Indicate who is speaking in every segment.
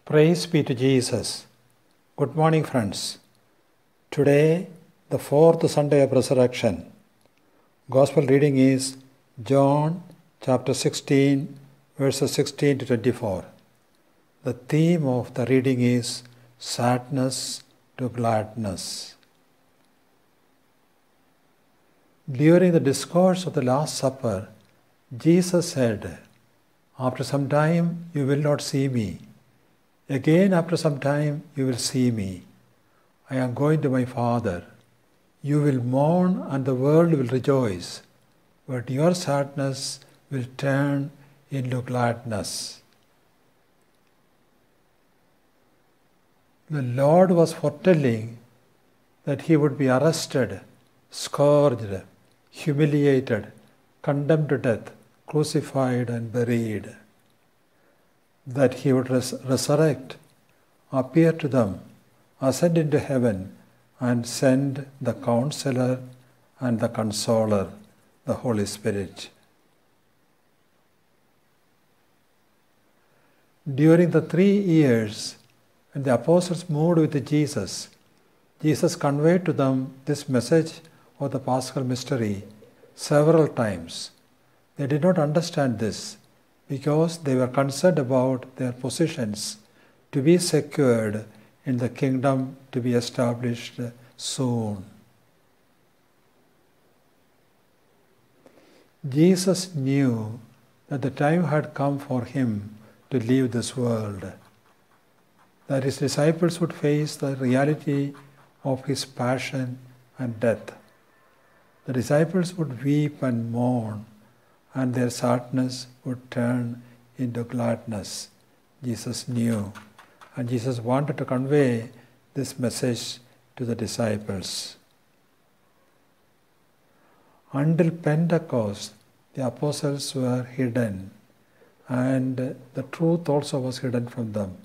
Speaker 1: Praise be to Jesus. Good morning, friends. Today, the fourth Sunday of Resurrection. Gospel reading is John chapter 16, verses 16 to 24. The theme of the reading is sadness to gladness. During the discourse of the Last Supper, Jesus said, "After some time you will not see me. Again after some time you will see me. I am going to my Father. You will mourn and the world will rejoice, but your sadness will turn into gladness." The Lord was foretelling that he would be arrested, scourged, humiliated, condemned to death, crucified and buried. That he would resurrect, appear to them, ascend into heaven, and send the Counselor and the Consoler, the Holy Spirit. During the 3 years when the apostles moved with Jesus, Jesus conveyed to them this message of the Paschal mystery several times. They did not understand this because they were concerned about their positions to be secured in the kingdom to be established soon. Jesus knew that the time had come for him to leave this world, that his disciples would face the reality of his passion and death. The disciples would weep and mourn, and their sadness would turn into gladness. Jesus knew, and Jesus wanted to convey this message to the disciples. Until Pentecost, the apostles were hidden, and the truth also was hidden from them.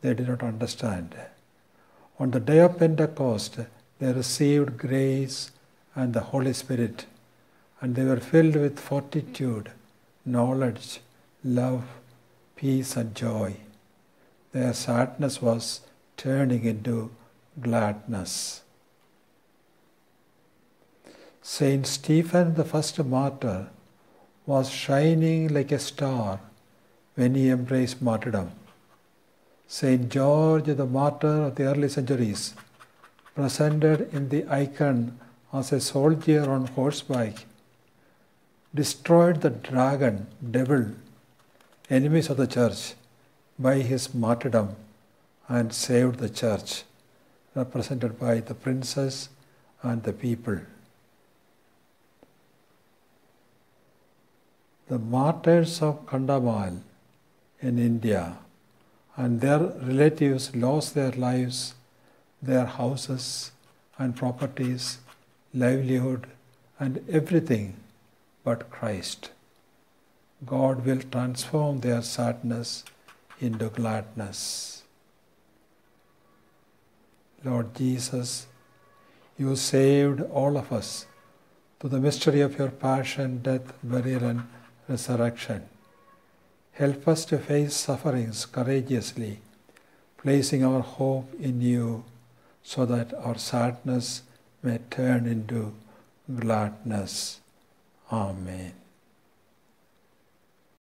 Speaker 1: They did not understand. On the day of Pentecost, they received grace and the Holy Spirit, and they were filled with fortitude, knowledge, love, peace and joy. Their sadness was turning into gladness. Saint Stephen, the first martyr, was shining like a star when he embraced martyrdom. Saint George, the martyr of the early centuries, presented in the icon as a soldier on horseback, destroyed the dragon, devil, enemies of the church, by his martyrdom and saved the church, represented by the princess and the people. The martyrs of Kandamal in India and their relatives lost their lives, their houses and properties, livelihood and everything but Christ. God will transform their sadness into gladness. Lord Jesus, you saved all of us through the mystery of your passion, death, burial and resurrection. Help us to face sufferings courageously, placing our hope in you so that our sadness may turn into gladness. Amen.